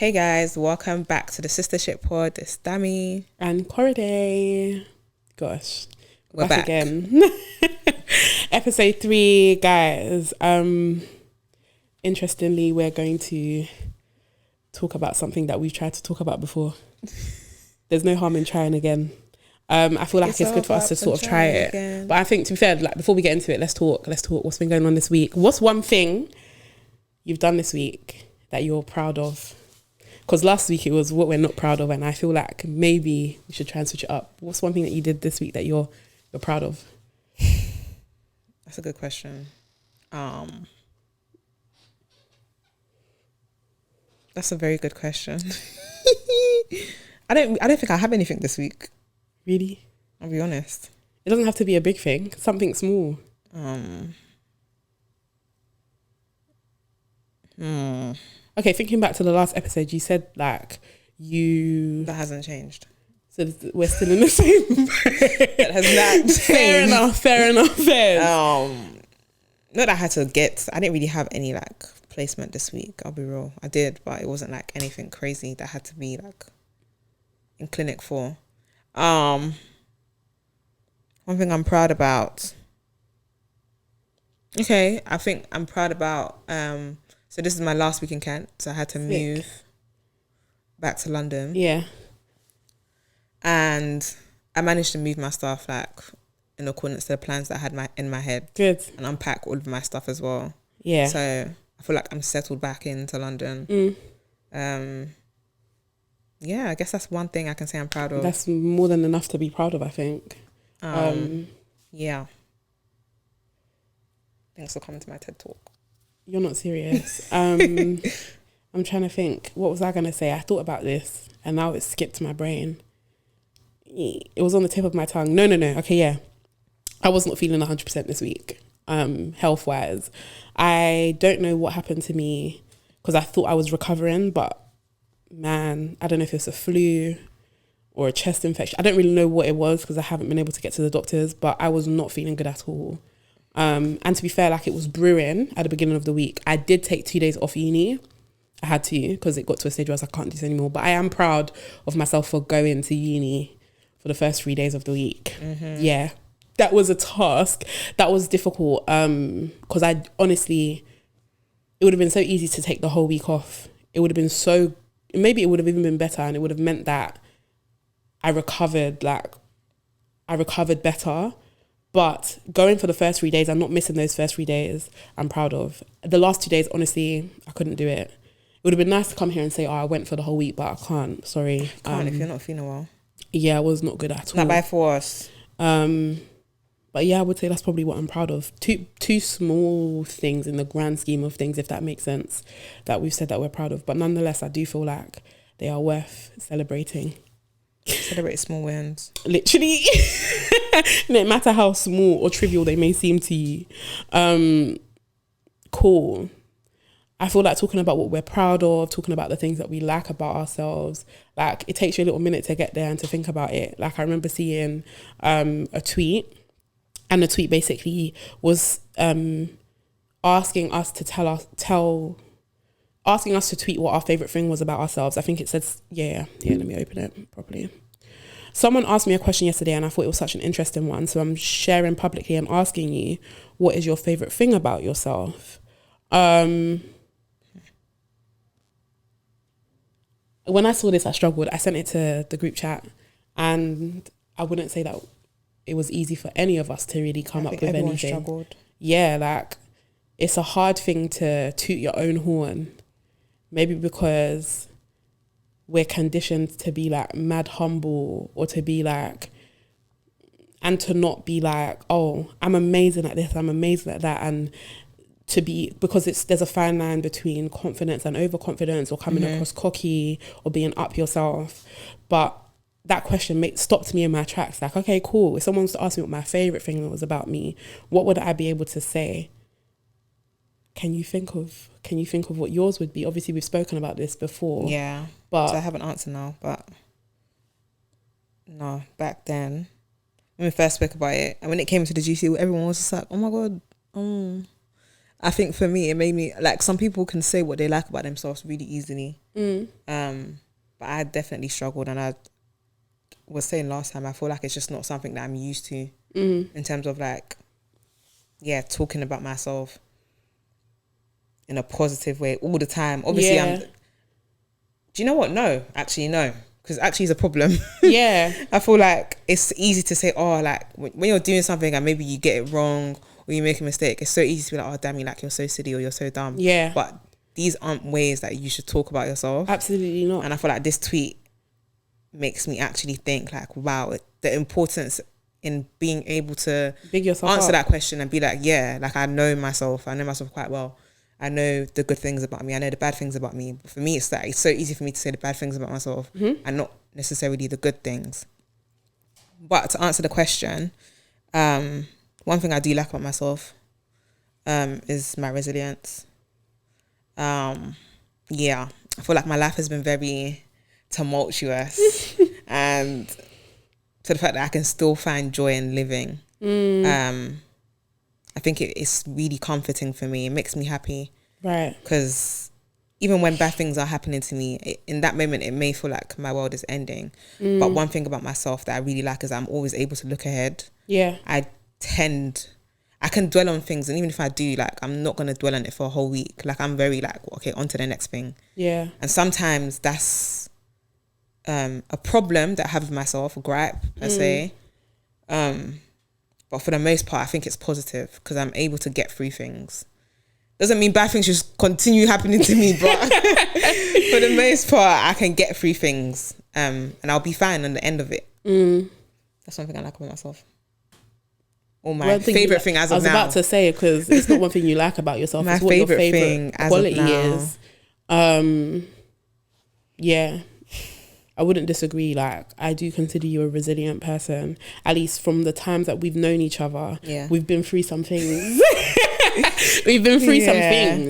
Hey guys, welcome back to the Sistership pod. It's Dami. And Corday. Gosh. We're back again. Episode 3, guys. Interestingly, we're going to talk about something that we've tried to talk about before. There's no harm in trying again. I feel like it's good for us to sort of try it. Again. But I think, to be fair, like before we get into it, let's talk what's been going on this week. What's one thing you've done this week that you're proud of? Because last week it was what we're not proud of, and I feel like maybe we should try and switch it up. What's one thing that you did this week that you're proud of? That's a good question. That's a very good question. I don't think I have anything this week. Really? I'll be honest. It doesn't have to be a big thing. Something small. Okay, thinking back to the last episode, you said that hasn't changed. So we're still in the same. That has not changed. Fair enough. Not that I didn't really have any like placement this week. I'll be real. I did, but it wasn't like anything crazy that had to be like in clinic for. One thing I'm proud about. Okay, I think I'm proud about. So this is my last week in Kent, so I had to move back to London. Yeah. And I managed to move my stuff like in accordance to the plans that I had in my head. Good. And unpack all of my stuff as well. Yeah. So I feel like I'm settled back into London. Yeah, I guess that's one thing I can say I'm proud of. That's more than enough to be proud of, I think. Yeah. Thanks for coming to my TED Talk. You're not serious. I'm trying to think. What was I going to say? I thought about this and now it skipped my brain. It was on the tip of my tongue. No. Okay, yeah. I was not feeling 100% this week, health-wise. I don't know what happened to me because I thought I was recovering, but man, I don't know if it's a flu or a chest infection. I don't really know what it was because I haven't been able to get to the doctors, but I was not feeling good at all. And to be fair, like it was brewing at the beginning of the week. I did take 2 days off uni. I had to because it got to a stage where I was like, I can't do this anymore. But I am proud of myself for going to uni for the first 3 days of the week. Mm-hmm. Yeah, that was a task. That was difficult because I honestly, it would have been so easy to take the whole week off. It would have been maybe it would have even been better, and it would have meant that I recovered better. But going for the first 3 days, I'm not missing those first 3 days. I'm proud of. The last 2 days, honestly, I couldn't do it. It would have been nice to come here and say, I went for the whole week, but I can't. Sorry. Can't if you're not feeling well. Yeah, I was not good at all. Not by force. But yeah, I would say that's probably what I'm proud of. Two small things in the grand scheme of things, if that makes sense, that we've said that we're proud of. But nonetheless, I do feel like they are worth celebrating. Celebrate small wins. Literally. No matter how small or trivial they may seem to you. Cool. I feel like talking about what we're proud of, talking about the things that we like about ourselves, like it takes you a little minute to get there and to think about it. Like I remember seeing a tweet, and the tweet basically was asking us to tweet what our favourite thing was about ourselves. I think it says, yeah, let me open it properly. Someone asked me a question yesterday and I thought it was such an interesting one. So I'm sharing publicly and asking you, what is your favourite thing about yourself? When I saw this, I struggled. I sent it to the group chat, and I wouldn't say that it was easy for any of us to really come up with anything. Struggled. Yeah, like it's a hard thing to toot your own horn, maybe because we're conditioned to be like mad humble, or to be like, and to not be like, oh, I'm amazing at this, I'm amazing at that, and to be, because there's a fine line between confidence and overconfidence, or coming across cocky, or being up yourself. But that question stopped me in my tracks. Like, okay, cool. If someone was to ask me what my favourite thing was about me, what would I be able to say? Can you think of what yours would be? Obviously, we've spoken about this before. Yeah, but so I have an answer now. But no, back then when we first spoke about it, and when it came to the GC, everyone was just like, "Oh my god, I think for me, it made me like, some people can say what they like about themselves really easily. But I definitely struggled, and I was saying last time, I feel like it's just not something that I'm used to in terms of like, talking about myself in a positive way all the time. Obviously, do you know what? No, actually, no. Because actually it's a problem. Yeah. I feel like it's easy to say, oh, like when you're doing something and maybe you get it wrong or you make a mistake, it's so easy to be like, oh, damn, like you're so silly or you're so dumb. Yeah. But these aren't ways that you should talk about yourself. Absolutely not. And I feel like this tweet makes me actually think like, wow, the importance in being able to Big yourself answer up. that question and be like, yeah, like I know myself quite well. I know the good things about me. I know the bad things about me. But for me, it's like, it's so easy for me to say the bad things about myself and not necessarily the good things. But to answer the question, one thing I do like about myself is my resilience. I feel like my life has been very tumultuous and to the fact that I can still find joy in living. I think it's really comforting for me. It makes me happy. Right. Because even when bad things are happening to me, in that moment, it may feel like my world is ending. But one thing about myself that I really like is I'm always able to look ahead. Yeah. I can dwell on things. And even if I do, like, I'm not going to dwell on it for a whole week. Like, I'm very like, okay, on to the next thing. Yeah. And sometimes that's a problem that I have with myself, a gripe, I say. But for the most part, I think it's positive because I'm able to get through things. Doesn't mean bad things just continue happening to me, but for the most part, I can get through things and I'll be fine on the end of it. That's one thing I like about myself. Or my favourite thing as of now. I was about to say, because it's not one thing you like about yourself. It's what your favourite quality is. Yeah. I wouldn't disagree. Like, I do consider you a resilient person. At least from the times that we've known each other. Yeah. We've been through some things.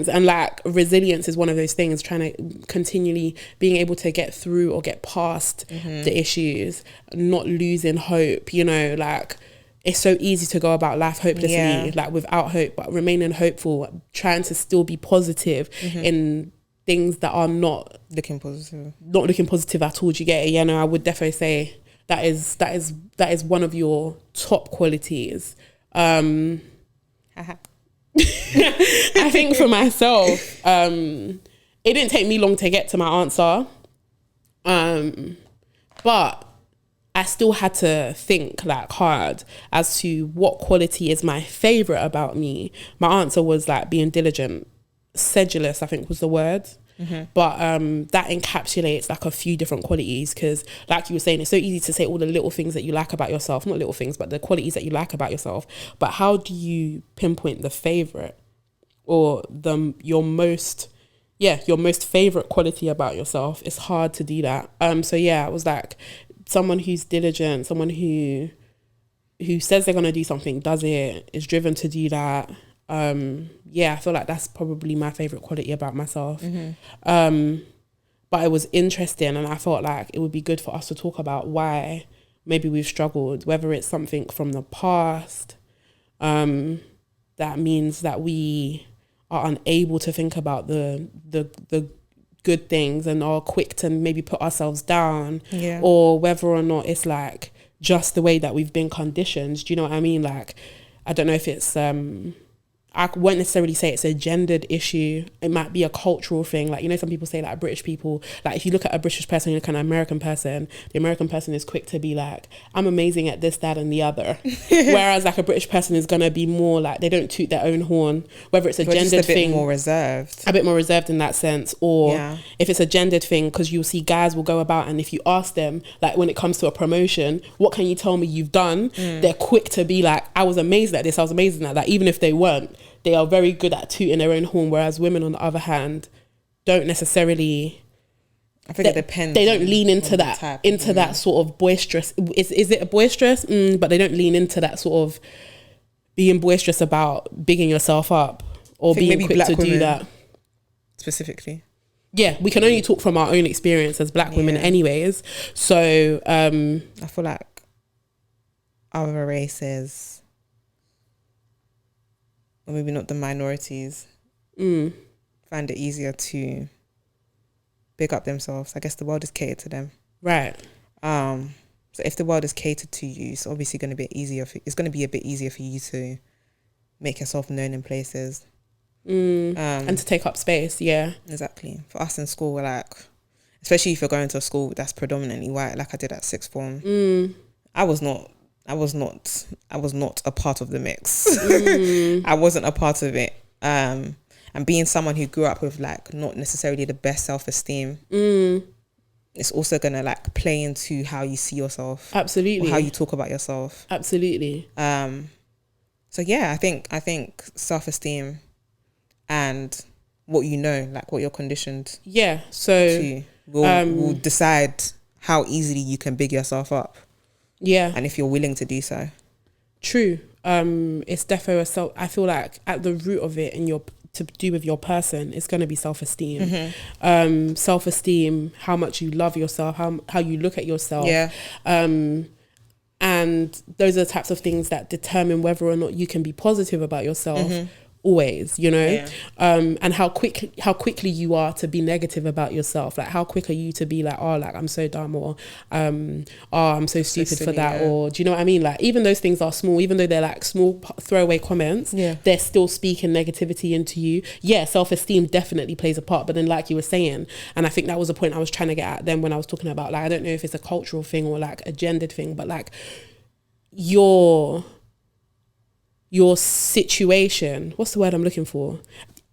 And like, resilience is one of those things, trying to continually being able to get through or get past the issues, not losing hope, you know, like, it's so easy to go about life hopelessly, like without hope, but remaining hopeful, trying to still be positive in things that are not looking positive at all. Do you get it? Yeah, no, I would definitely say that is one of your top qualities. I think for myself, it didn't take me long to get to my answer, but I still had to think like hard as to what quality is my favorite about me. My answer was like being diligent, sedulous, I think was the word. But that encapsulates like a few different qualities, because like you were saying, it's so easy to say all the little things that you like about yourself, not little things, but the qualities that you like about yourself. But how do you pinpoint the favorite or your most favorite quality about yourself? It's hard to do that. So yeah, it was like someone who's diligent, someone who says they're gonna do something, does it, is driven to do that. I feel like that's probably my favorite quality about myself. But it was interesting, and I felt like it would be good for us to talk about why maybe we've struggled, whether it's something from the past that means that we are unable to think about the good things and are quick to maybe put ourselves down, or whether or not it's like just the way that we've been conditioned. Do you know what I mean? Like, I don't know if it's I won't necessarily say it's a gendered issue. It might be a cultural thing. Like, you know, some people say like British people, like if you look at a British person, you look at an American person, the American person is quick to be like, I'm amazing at this, that, and the other. Whereas like a British person is going to be more like, they don't toot their own horn, whether it's a gendered thing. A bit more reserved in that sense. Or if it's a gendered thing, because you'll see guys will go about, and if you ask them, like when it comes to a promotion, what can you tell me you've done? They're quick to be like, I was amazing at this, I was amazing at that, even if they weren't. They are very good at tooting their own horn, whereas women, on the other hand, don't necessarily. I think it depends. They don't lean into that sort of boisterous. Is it a boisterous? But they don't lean into that sort of being boisterous about bigging yourself up or being quick to do that. Specifically. Yeah, we can only talk from our own experience as black women, anyways. So I feel like other races or maybe not the minorities, find it easier to big up themselves. I guess the world is catered to them. Right. So if the world is catered to you, it's obviously going to be easier. It's going to be a bit easier for you to make yourself known in places. And to take up space. Yeah. Exactly. For us in school, we're like, especially if you're going to a school that's predominantly white, like I did at sixth form. I was not a part of the mix. I wasn't a part of it. And being someone who grew up with like not necessarily the best self-esteem, it's also gonna like play into how you see yourself. Absolutely. Or how you talk about yourself. Absolutely. So yeah, I think self-esteem and what you know, like what you're conditioned to will decide how easily you can big yourself up. Yeah. And if you're willing to do so. True. It's defo I feel like at the root of it to do with your person, it's going to be self-esteem. Self-esteem, how much you love yourself, how you look at yourself. Yeah. And those are the types of things that determine whether or not you can be positive about yourself. Always, you know. And how quickly you are to be negative about yourself. Like how quick are you to be like, oh, like I'm so dumb, or I'm so stupid for that, or do you know what I mean? Like even those things are small, even though they're like small throwaway comments, they're still speaking negativity into you. Yeah, self-esteem definitely plays a part, but then like you were saying, and I think that was the point I was trying to get at then when I was talking about like, I don't know if it's a cultural thing or like a gendered thing, but like your situation, what's the word I'm looking for?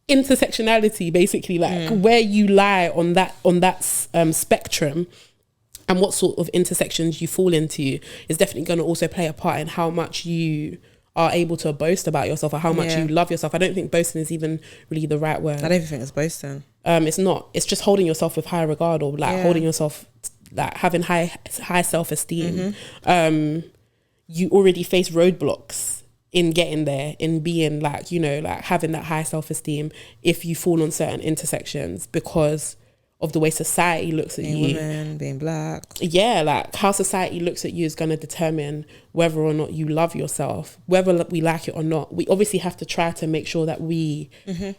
Intersectionality, basically, like where you lie on that spectrum and what sort of intersections you fall into is definitely going to also play a part in how much you are able to boast about yourself or how much you love yourself. I don't think boasting is even really the right word. I don't even think it's boasting. It's not. It's just holding yourself with high regard, or like holding yourself, like having high self-esteem. You already face roadblocks in getting there, in being like, you know, like having that high self-esteem if you fall on certain intersections because of the way society looks at you. Women, being black. Yeah, like how society looks at you is going to determine whether or not you love yourself, whether we like it or not. We obviously have to try to make sure that we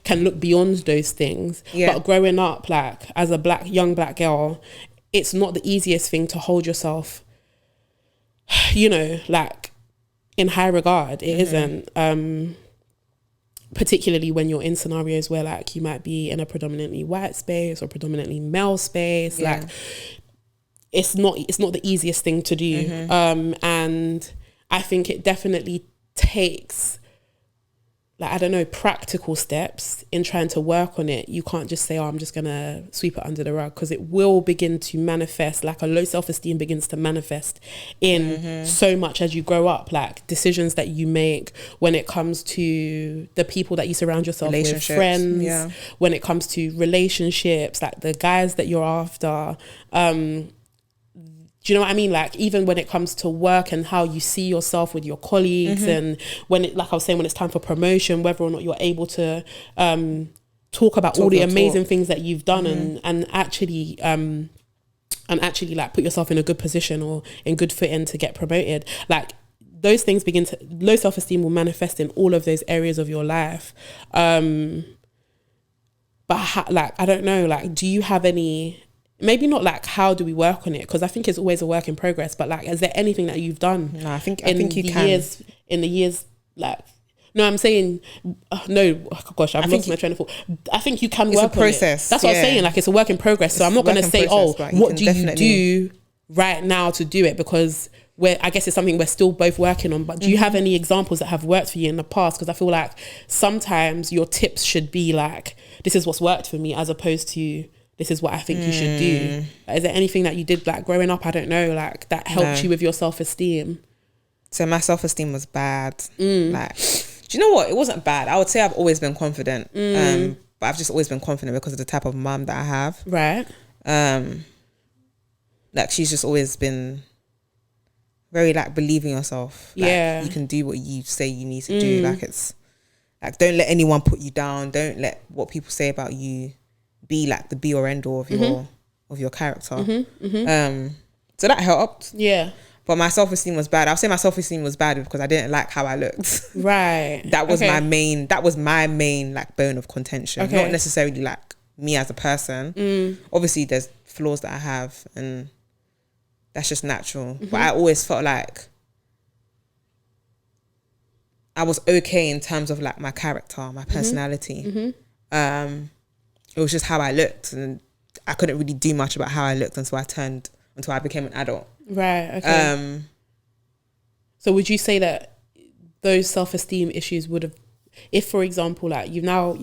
can look beyond those things. But growing up, like as a young black girl, it's not the easiest thing to hold yourself, you know, like in high regard. It isn't, particularly when you're in scenarios where like you might be in a predominantly white space or predominantly male space. Like it's not the easiest thing to do. And I think it definitely takes, like, I don't know, practical steps in trying to work on it. You can't just say, oh, I'm just going to sweep it under the rug, because it will begin to manifest, like a low self-esteem begins to manifest in so much as you grow up, like decisions that you make when it comes to the people that you surround yourself with, friends, when it comes to relationships, like the guys that you're after, do you know what I mean? Like even when it comes to work and how you see yourself with your colleagues, and when it, like I was saying, when it's time for promotion, whether or not you're able to talk about all the amazing things that you've done and actually like put yourself in a good position or in good footing to get promoted. Like those things low self-esteem will manifest in all of those areas of your life. But like, I don't know, like, do you have any, maybe not like how do we work on it, because I think it's always a work in progress, but like is there anything that you've done? No, I think you can. In the years, like, no, I'm saying no, oh gosh, I've lost my train of thought. I think you can work on it. It's a process. That's what I'm saying, like it's a work in progress. So I'm not going to say, what do you do right now to do it, because I guess it's something we're still both working on. But do you have any examples that have worked for you in the past? Because I feel like sometimes your tips should be like, this is what's worked for me, as opposed to this is what I think you should do. Is there anything that you did like growing up, I don't know, like that helped you with your self-esteem? So my self-esteem was bad. Like, do you know what? It wasn't bad. I would say I've always been confident. But I've just always been confident because of the type of mum that I have. Right. Like she's just always been very like believing yourself. Like, you can do what you say you need to do. Like it's like, don't let anyone put you down. Don't let what people say about you be like the be or end all of your character. So that helped. Yeah. But my self-esteem was bad. I'll say my self-esteem was bad because I didn't like how I looked. Right. That was my main like bone of contention. Okay. Not necessarily like me as a person. Obviously there's flaws that I have and that's just natural. But I always felt like I was okay in terms of like my character, my personality. It was just how I looked, and I couldn't really do much about how I looked until I became an adult. Right. Okay. So would you say that those self-esteem issues would have, if for example, like you're now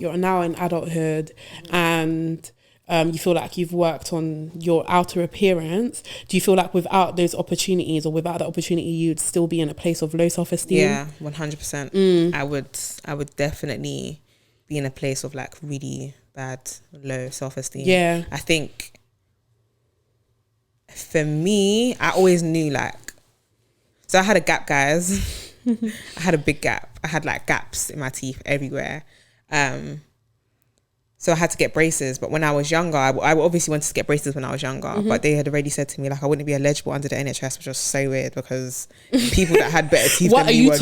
in adulthood and you feel like you've worked on your outer appearance, do you feel like without those opportunities or without that opportunity you'd still be in a place of low self-esteem? Yeah, 100%. I would definitely be in a place of like really bad low self-esteem. Yeah. I think for me, I always knew like, so I had a gap, guys. I had a big gap. I had like gaps in my teeth everywhere. So I had to get braces. But when I was younger, I obviously wanted to get braces when I was younger. But they had already said to me like I wouldn't be eligible under the NHS, which was so weird because people that had better teeth what than are me you were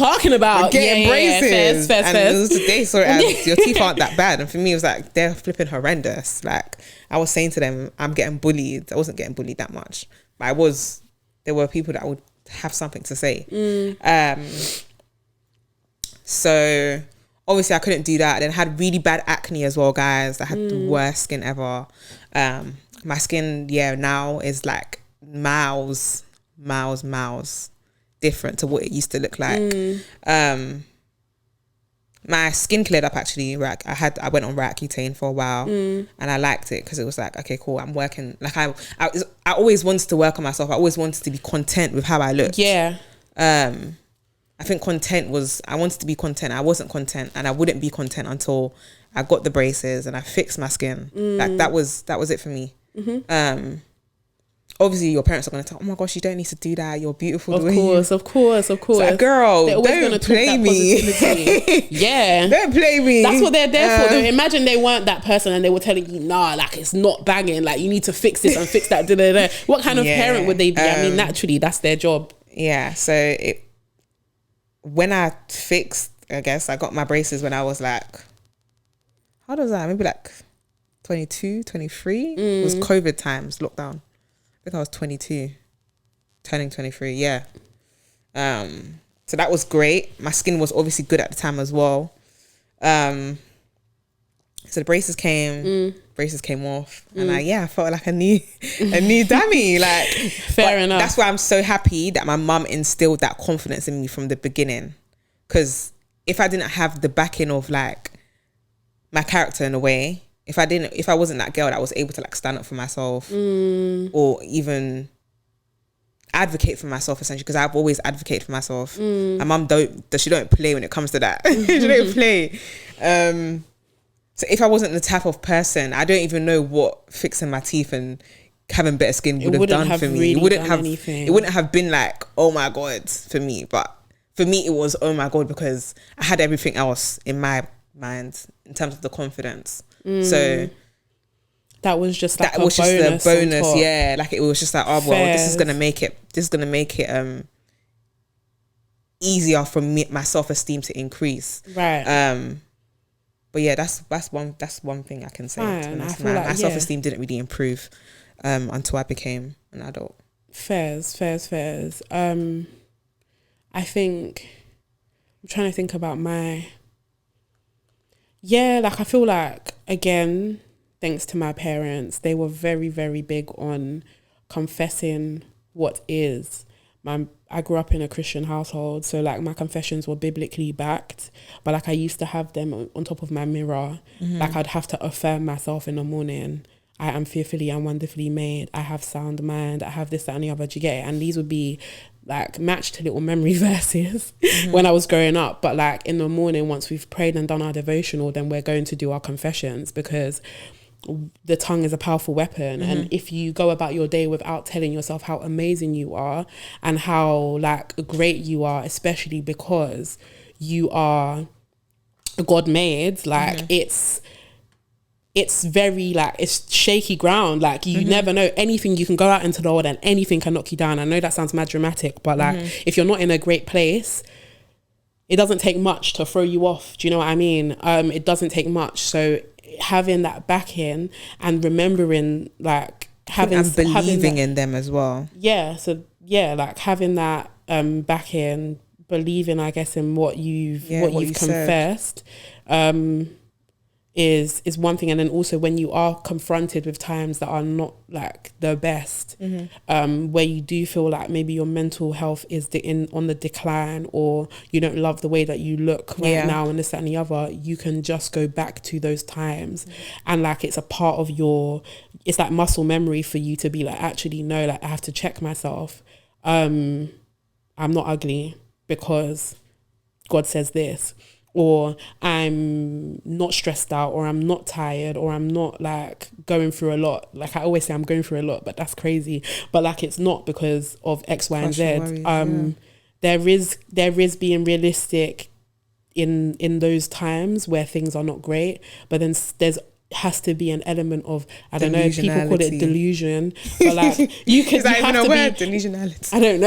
getting braces? And it was, they saw it as your teeth aren't that bad. And for me, it was like they're flipping horrendous. Like I was saying to them, I'm getting bullied. I wasn't getting bullied that much, but there were people that would have something to say. So obviously I couldn't do that. Then I had really bad acne as well, guys. I had the worst skin ever. My skin, now is like miles different to what it used to look like. My skin cleared up actually. I went on Roaccutane for a while, and I liked it because it was like, okay, cool. I'm working. Like I always wanted to work on myself. I always wanted to be content with how I looked. Yeah. I think I wanted to be content. I wasn't content, and I wouldn't be content until I got the braces and I fixed my skin. Like that was it for me. Obviously your parents are going to tell, oh my gosh, you don't need to do that, you're beautiful. Of course. Like, girl, don't play me. Yeah, don't play me. That's what they're there for. Though. Imagine they weren't that person and they were telling you, nah, like it's not banging, like you need to fix this and fix that. What kind of parent would they be? I mean, naturally that's their job. Yeah. So when I fixed, I guess I got my braces when I was like, how old was I? Maybe like 22, 23. It was COVID times, lockdown. I think I was 22, turning 23. Yeah. So that was great. My skin was obviously good at the time as well. So the braces came off, and I felt like a new dummy. Like, fair enough. That's why I'm so happy that my mum instilled that confidence in me from the beginning. Because if I didn't have the backing of like my character in a way, if I wasn't that girl that was able to like stand up for myself or even advocate for myself, essentially, because I've always advocated for myself. My mum she don't play when it comes to that. She don't play. So if I wasn't the type of person, I don't even know what fixing my teeth and having better skin would have done for me. Really it wouldn't have been like, oh my God, for me. But for me, it was, oh my God, because I had everything else in my mind in terms of the confidence. So that was just like a bonus. Yeah, like it was just like, oh well, this is gonna make it easier for me, my self-esteem to increase. Right. But yeah, that's one thing I can say. My self-esteem didn't really improve until I became an adult. Fairs. I think I'm trying to think about like I feel like, again, thanks to my parents, they were very, very big on confessing what is. I grew up in a Christian household, so like my confessions were biblically backed, but like I used to have them on top of my mirror. Like I'd have to affirm myself in the morning. I am fearfully and wonderfully made. I have sound mind. I have this, that, and the other. Do you get it? And these would be like matched to little memory verses when I was growing up. But like in the morning, once we've prayed and done our devotional, then we're going to do our confessions, because the tongue is a powerful weapon. And if you go about your day without telling yourself how amazing you are and how like great you are, especially because you are God made, like it's it's very like, it's shaky ground. Like you never know, anything, you can go out into the world and anything can knock you down. I know that sounds mad dramatic, but like if you're not in a great place, it doesn't take much to throw you off. Do you know what I mean? It doesn't take much. So having that backing and remembering like and believing in them as well. Yeah. So yeah, like having that backing, believing, I guess, in what you've confessed, is one thing. And then also when you are confronted with times that are not like the best, where you do feel like maybe your mental health is on the decline, or you don't love the way that you look right now and this, that and the other, you can just go back to those times. And like it's a part of it's like muscle memory for you to be like, actually no, like I have to check myself. I'm not ugly because God says this, or I'm not stressed out, or I'm not tired, or I'm not like going through a lot. Like I always say I'm going through a lot, but that's crazy. But like it's not because of X, Y, and Z. There is being realistic in those times where things are not great, but then there's has to be an element of, I don't know, people call it delusion, but like you can, is that you even have a to word? be, Delusionality. I don't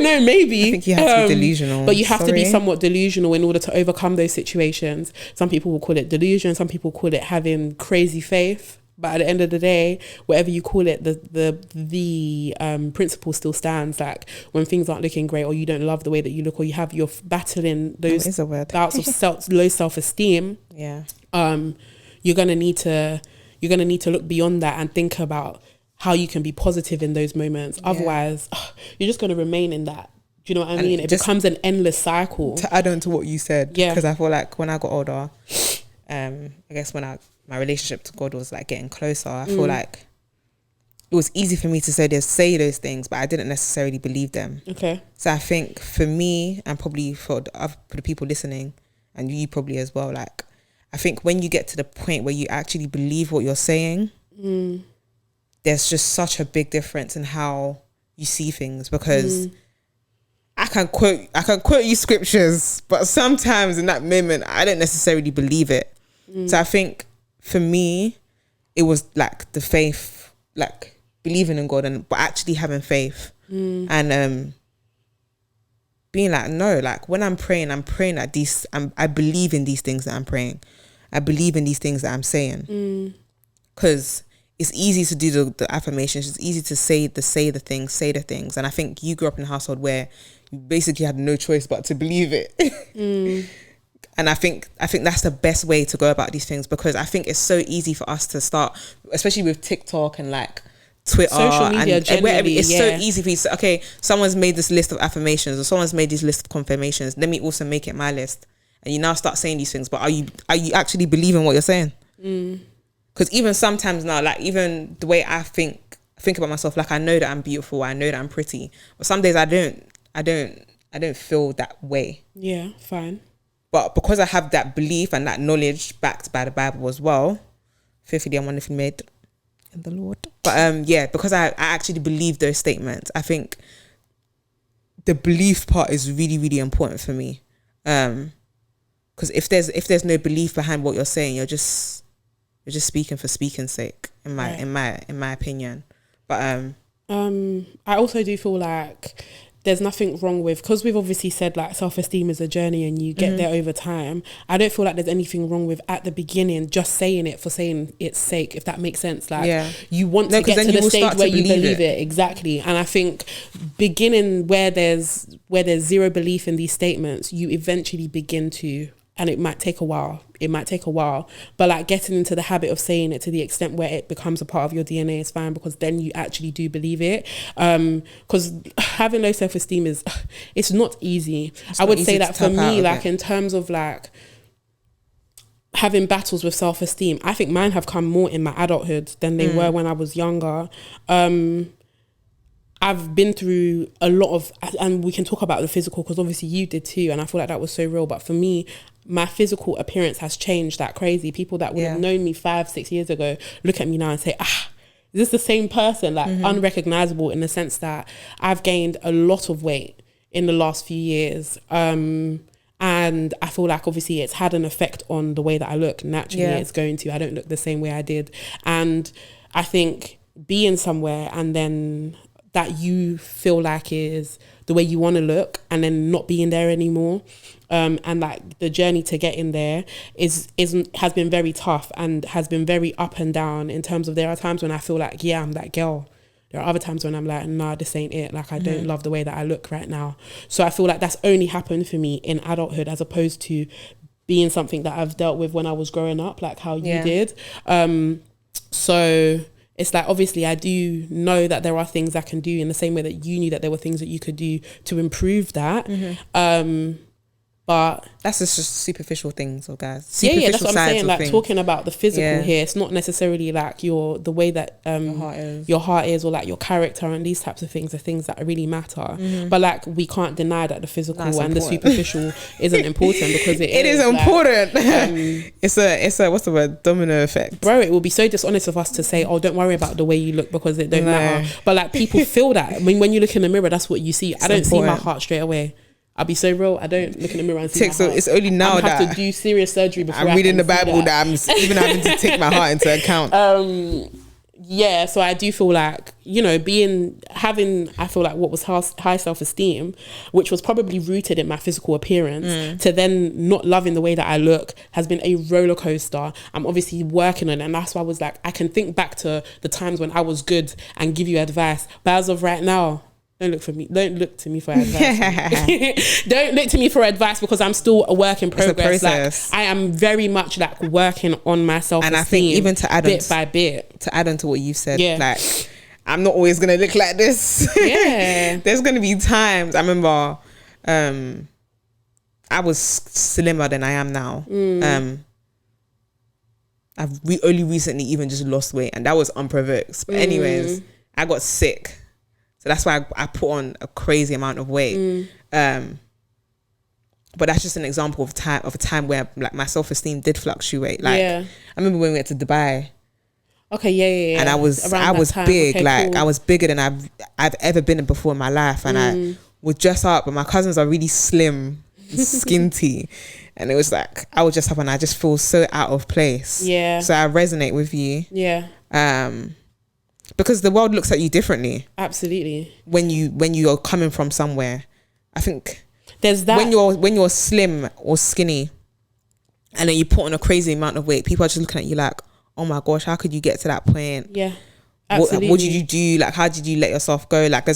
know, maybe I think you have to be delusional, but you have to be somewhat delusional in order to overcome those situations. Some people will call it delusion, some people call it having crazy faith, but at the end of the day, whatever you call it, the principle still stands. Like when things aren't looking great, or you don't love the way that you look, or you're battling those bouts of low self-esteem, you're gonna need to look beyond that and think about how you can be positive in those moments. Otherwise, you're just gonna remain in that. Do you know what I mean? It becomes an endless cycle. To add on to what you said, because I feel like when I got older, I guess when my relationship to God was like getting closer, I feel like it was easy for me to say those things, but I didn't necessarily believe them. Okay. So I think for me, and probably for the people listening, and you probably as well, like, I think when you get to the point where you actually believe what you're saying, there's just such a big difference in how you see things, because I can quote you scriptures, but sometimes in that moment I don't necessarily believe it. So I think for me, it was like the faith, like believing in God, but actually having faith, and being like, no, like when I'm praying that I believe in these things that I'm praying. I believe in these things that I'm saying, because it's easy to do the affirmations. It's easy to say the things. And I think you grew up in a household where you basically had no choice but to believe it. And I think that's the best way to go about these things, because I think it's so easy for us to start, especially with TikTok and like Twitter, social media, and wherever, it's so easy for you to, okay, someone's made this list of affirmations, or someone's made this list of confirmations, let me also make it my list. And you now start saying these things, but are you actually believing what you're saying? Because even sometimes now, like even the way I think about myself, like I know that I'm beautiful, I know that I'm pretty, but some days I don't feel that way. Yeah, fine. But because I have that belief and that knowledge backed by the Bible as well, fearfully and wonderfully made in the Lord. But because I actually believe those statements, I think the belief part is really, really important for me. Because if there's no belief behind what you're saying, you're just speaking for speaking's sake, in my opinion. But I also do feel like there's nothing wrong with, because we've obviously said like self-esteem is a journey and you get there over time. I don't feel like there's anything wrong with at the beginning just saying it for saying its sake, if that makes sense. Like you want to get to the stage where you believe it. Exactly. And I think beginning where there's zero belief in these statements, you eventually begin to, and it might take a while, but like getting into the habit of saying it to the extent where it becomes a part of your DNA is fine, because then you actually do believe it. Because having low self-esteem it's not easy. I would say that for me, like in terms of like having battles with self-esteem, I think mine have come more in my adulthood than they were when I was younger. I've been through a lot of, and we can talk about the physical because obviously you did too, and I feel like that was so real. But for me, my physical appearance has changed like crazy. People that would have known me 5-6 years ago look at me now and say, is this the same person? Like unrecognizable, in the sense that I've gained a lot of weight in the last few years. And And I feel like obviously it's had an effect on the way that I look. Naturally, Yeah. it's going to. I don't look the same way I did. And I think being somewhere and then that you feel like is the way you want to look and then not being there anymore, and like the journey to get in there has been very tough and has been very up and down in terms of there are times when I feel like, yeah, I'm that girl. There are other times when I'm like, nah, this ain't it. Like, I don't love the way that I look right now. So I feel like that's only happened for me in adulthood as opposed to being something that I've dealt with when I was growing up, like how you did. So it's like, obviously I do know that there are things I can do in the same way that you knew that there were things that you could do to improve that. But that's just superficial things, guys. Yeah, that's what I'm saying. Like, things. talking about the physical here, it's not necessarily like the way that your heart is, or like your character, and these types of things are things that really matter. But like, we can't deny that the physical and the superficial isn't important, because it is important. Like, it's a what's the word, domino effect, bro. It would be so dishonest of us to say, oh, don't worry about the way you look because it don't matter. But like, people feel that. I mean, when you look in the mirror, that's what you see. I don't see my heart straight away. I'll be so real. I don't look in the mirror and see my heart. It's only now that I have to do serious surgery before I'm reading the Bible that I'm even having to take my heart into account. Yeah, so I do feel like, I feel like what was high self-esteem, which was probably rooted in my physical appearance, to then not loving the way that I look has been a roller coaster. I'm obviously working on it, and that's why I was like, I can think back to the times when I was good and give you advice, but as of right now, don't look to me for advice. Don't look to me for advice, because I'm still a work in progress. Like, I am very much like working on my self-esteem. And I think even to add bit by bit. To add on to what you said, like, I'm not always gonna look like this. Yeah. There's gonna be times. I remember I was slimmer than I am now. I've only recently even just lost weight, and that was unprovoked. But anyways, I got sick. So that's why I put on a crazy amount of weight. But that's just an example of a time where like my self-esteem did fluctuate. Like, I remember when we went to Dubai. Okay, yeah. And I was big. Okay, like, cool. I was bigger than I've ever been before in my life. And I would dress up, but my cousins are really slim, skinty. And it was like, I would dress up and I just feel so out of place. Yeah. So I resonate with you. Yeah. Because the world looks at you differently. Absolutely. When you are coming from somewhere, I think there's that. When you're slim or skinny, and then you put on a crazy amount of weight, people are just looking at you like, oh my gosh, how could you get to that point? Yeah, absolutely. What did you do? Like, how did you let yourself go? Like,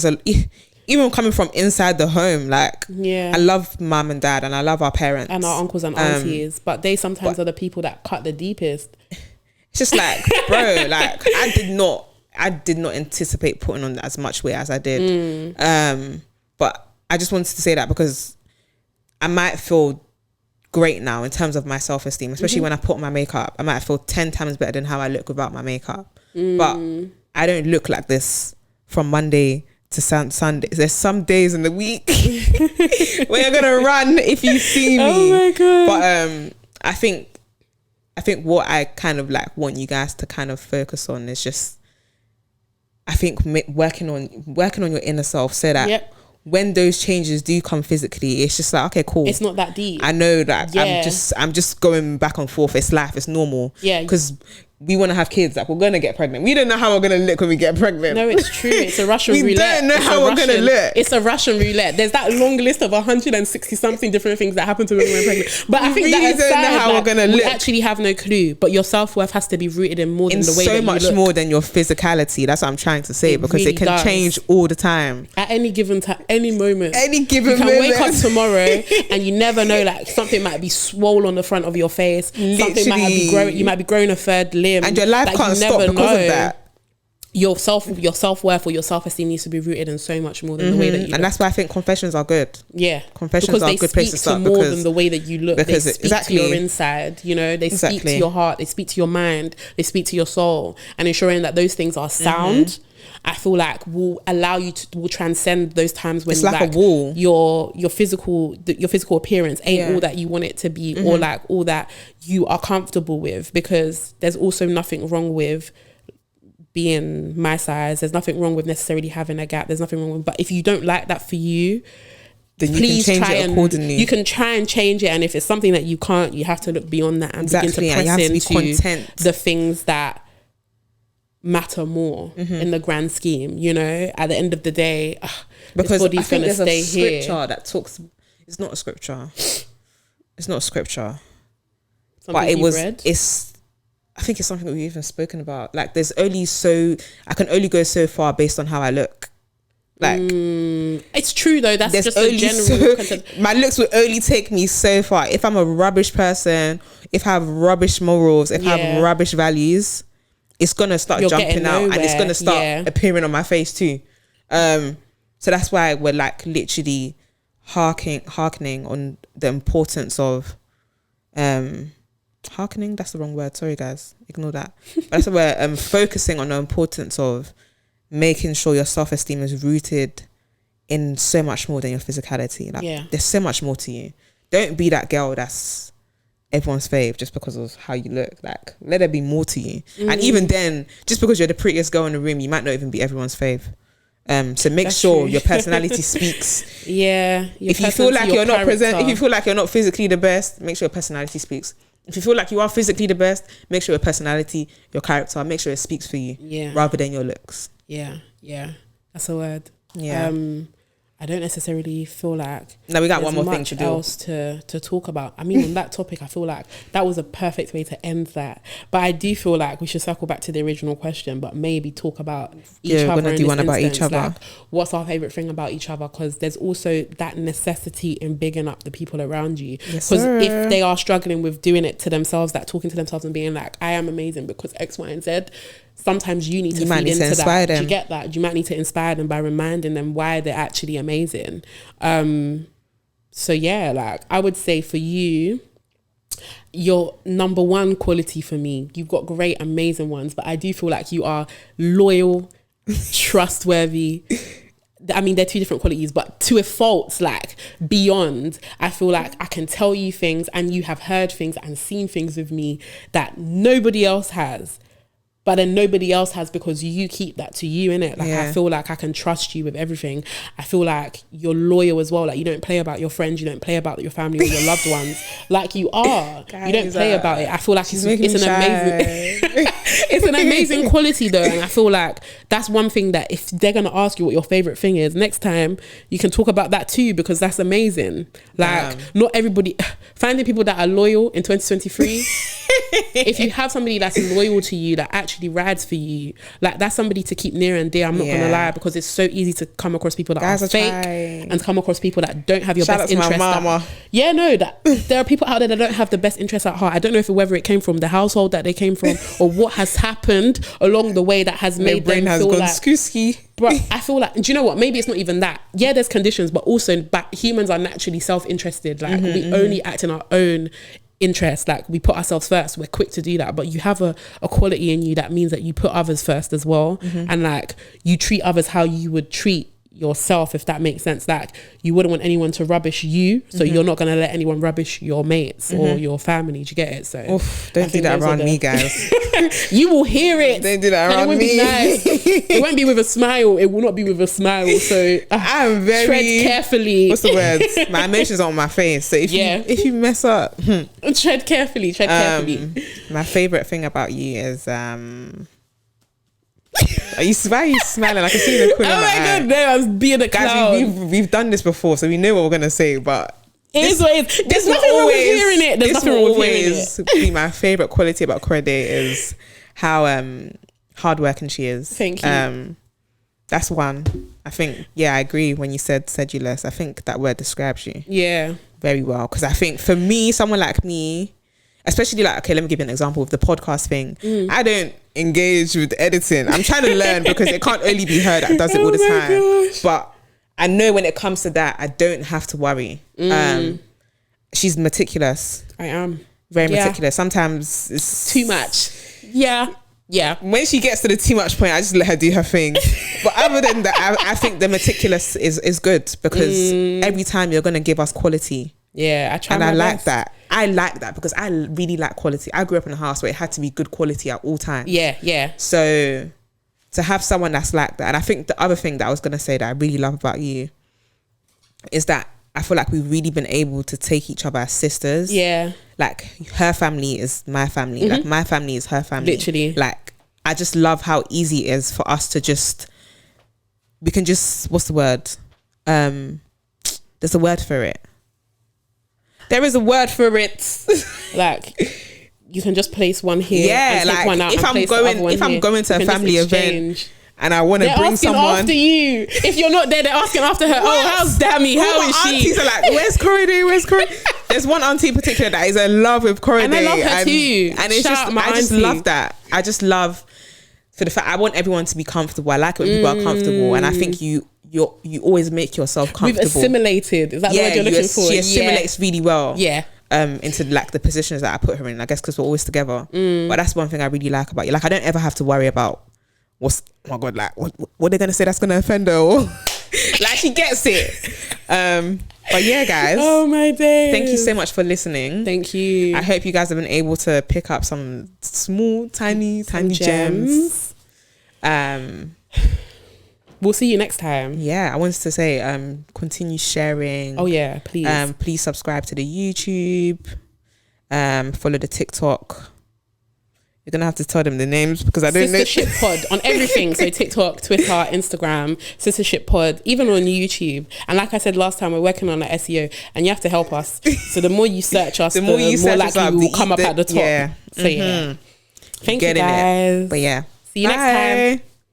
even coming from inside the home, like, I love mum and dad, and I love our parents and our uncles and aunties, but they sometimes are the people that cut the deepest. It's just like, bro, like, I did not anticipate putting on as much weight as I did. But I just wanted to say that because I might feel great now in terms of my self-esteem, especially when I put on my makeup. I might feel 10 times better than how I look without my makeup. But I don't look like this from Monday to Sunday. There's some days in the week where you're gonna run if you see me. Oh my God. But I think what I kind of like want you guys to kind of focus on is just, I think working on your inner self, so that when those changes do come physically, it's just like, okay, cool. It's not that deep. I know that I'm just going back and forth. It's life. It's normal. Yeah. Because we want to have kids. Like, we're going to get pregnant. We don't know how we're going to look when we get pregnant. No, it's true. It's a Russian roulette. We don't know how we're going to look. It's a Russian roulette. There's that long list of 160 something different things that happen to when we're pregnant. But I think really that don't know how we're going to look. We actually have no clue. But your self-worth has to be rooted in more than the way that you look. So much more than your physicality. That's what I'm trying to say. Because really it can change all the time. At any given time, any moment. Any given moment. You can wake up tomorrow and you never know, like, something might be swollen on the front of your face. Literally. Something might be growing. You might be growing a third limb. And your life can't stop because of that. Your self-worth or your self-esteem needs to be rooted in so much more than the way that you look. And that's why I think confessions are good. Yeah. Confessions are a good place to start. Because they speak to more than the way that you look. They speak to your inside, they speak to your heart, they speak to your mind, they speak to your soul, and ensuring that those things are sound, I feel like will allow you to, will transcend those times when it's like a wall. Your physical appearance ain't all that you want it to be, or like all that you are comfortable with, because there's also nothing wrong with being my size. There's nothing wrong with necessarily having a gap. There's nothing wrong with, but if you don't like that for you, then you please can change try it and accordingly. you can try and change it, and if it's something that you can't, you have to look beyond that and Exactly, begin to and you have press to be into content. the things that matter more in the grand scheme. You know, at the end of the day, Because this body's I think gonna there's stay a scripture here. that talks. It's not a scripture. It's not a scripture. Something But it you've was. read? It's. I think it's something that we've even spoken about. Like, there's only so I can only go so far based on how I look. Like, it's true though. That's there's just a only general concept. my looks will only take me so far. If I'm a rubbish person, if I have rubbish morals, if I have rubbish values, it's gonna start You're jumping getting out, and it's nowhere. gonna start Yeah. appearing on my face too. So that's why we're like literally hearkening on the importance of hearkening. That's the wrong word. Sorry guys, ignore that. But that's why we're focusing on the importance of making sure your self-esteem is rooted in so much more than your physicality. Like, there's so much more to you. Don't be that girl that's everyone's fave just because of how you look. Like, let there be more to you. And even then, just because you're the prettiest girl in the room, you might not even be everyone's fave. So make That's sure true. your personality speaks. Yeah. If you feel like you're not present, if you feel like you're not physically the best, make sure your personality speaks. If you feel like you are physically the best, make sure your personality, your character, make sure it speaks for you. Yeah. Rather than your looks. Yeah. That's a word. Yeah. I don't necessarily feel like Now we got there's one more thing much to do. else to talk about. I mean, on that topic, I feel like that was a perfect way to end that. But I do feel like we should circle back to the original question, but maybe talk about each other. We're gonna in do this one about each instance. other. Like, what's our favorite thing about each other? Because there's also that necessity in bigging up the people around you. Yes, Because sir. if they are struggling with doing it to themselves, that talking to themselves and being like, I am amazing because X, Y, and Z. Sometimes you need to might feed need to into inspire that. Do them. you get that? You might need to inspire them by reminding them why they're actually amazing. So yeah, like I would say for you, your number one quality for me, you've got great, amazing ones, but I do feel like you are loyal, trustworthy. I mean, they're two different qualities, but to a fault, like beyond. I feel like I can tell you things and you have heard things and seen things with me that nobody else has. But then nobody else has because you keep that to you, innit? Like, I feel like I can trust you with everything. I feel like you're loyal as well. Like, you don't play about your friends. You don't play about your family or your loved ones. Like, you are. You don't play about it. I feel like it's an amazing... it's an amazing quality, though. And I feel like that's one thing that if they're going to ask you what your favourite thing is, next time you can talk about that too, because that's amazing. Like, not everybody... Finding people that are loyal in 2023... if you have somebody that's loyal to you, that actually rides for you, like that's somebody to keep near and dear. I'm not gonna lie, because it's so easy to come across people that are fake and come across people that don't have your best interest. That there are people out there that don't have the best interest at heart. I don't know whether it came from the household that they came from or what has happened along the way that has made them feel like skooski. But I feel like, do you know what? Maybe it's not even that. Yeah, there's conditions, but also, but humans are naturally self-interested. Like we only act in our own interest. Like we put ourselves first. We're quick to do that. But you have a quality in you that means that you put others first as well. And like you treat others how you would treat yourself, if that makes sense. Like you wouldn't want anyone to rubbish you, so you're not going to let anyone rubbish your mates or your family. Do you get it? So don't do that around me, guys. You will hear it. Don't do that around it won't me. Be nice. It won't be with a smile. It will not be with a smile. So I'm very tread carefully. What's the word? My emotions are on my face. So if you mess up, tread carefully. Tread carefully. My favorite thing about you is why are you smiling? I can see the corner of my eye. Oh my god, no, I was being a clown. Guys, we've done this before, so we know what we're gonna say. But it is what it is. There's nothing wrong with hearing it. There's nothing wrong with hearing it. Be my favorite quality about Corday is how hardworking she is. Thank you. That's one. I think. Yeah, I agree. When you said sedulous, I think that word describes you. Yeah, very well. Because I think for me, someone like me, especially like, okay, let me give you an example of the podcast thing. I don't engage with editing. I'm trying to learn because it can't only be her that does it all the time. Gosh. But I know when it comes to that, I don't have to worry. She's meticulous. I am. Very meticulous. Sometimes it's too much. Yeah. When she gets to the too much point, I just let her do her thing. But other than that, I think the meticulous is good because every time you're going to give us quality. Yeah, I try and my I best. like that. I like that because I really like quality. I grew up in a house where it had to be good quality at all times. Yeah. So to have someone that's like that, and I think the other thing that I was going to say that I really love about you is that I feel like we've really been able to take each other as sisters. Yeah. Like her family is my family. Like my family is her family. Literally. Like I just love how easy it is for us to just, we can just, what's the word? There's a word for it. There is a word for it. Like you can just place one here. Yeah, and take like one out if and I'm place the other one I'm here. going to You a can just family event exchange. and I want to They're bring asking someone. after you. If you're not there, they're asking after her. What? Oh, how's Dammy? All How my is she? aunties are like, where's Corridor? Where's Corridor? There's one auntie in particular that is in love with Corridor. And I love her too. And it's Shout just, out my I just auntie. love that. I just love, for the fact, I want everyone to be comfortable. I like it when people are comfortable. And I think you always make yourself comfortable. We've assimilated. Is that the word you're looking for? She assimilates really well. Yeah. Into like the positions that I put her in, I guess because we're always together. But that's one thing I really like about you. Like I don't ever have to worry about oh my god, like what are they gonna say that's gonna offend her? Or like she gets it. But yeah, guys. Oh my days. Thank you so much for listening. Thank you. I hope you guys have been able to pick up some small, tiny gems. We'll see you next time. Yeah, I wanted to say continue sharing. Oh yeah, please. Please subscribe to the YouTube. Follow the TikTok. You're gonna have to tell them the names because I don't know. Sistership Pod on everything. So TikTok, Twitter, Instagram, Sistership Pod, even on YouTube. And like I said last time, we're working on the SEO and you have to help us. So the more you search us, the more likely we will come up at the top. Yeah. So yeah. Thank you Getting guys. it. But yeah. See you next time.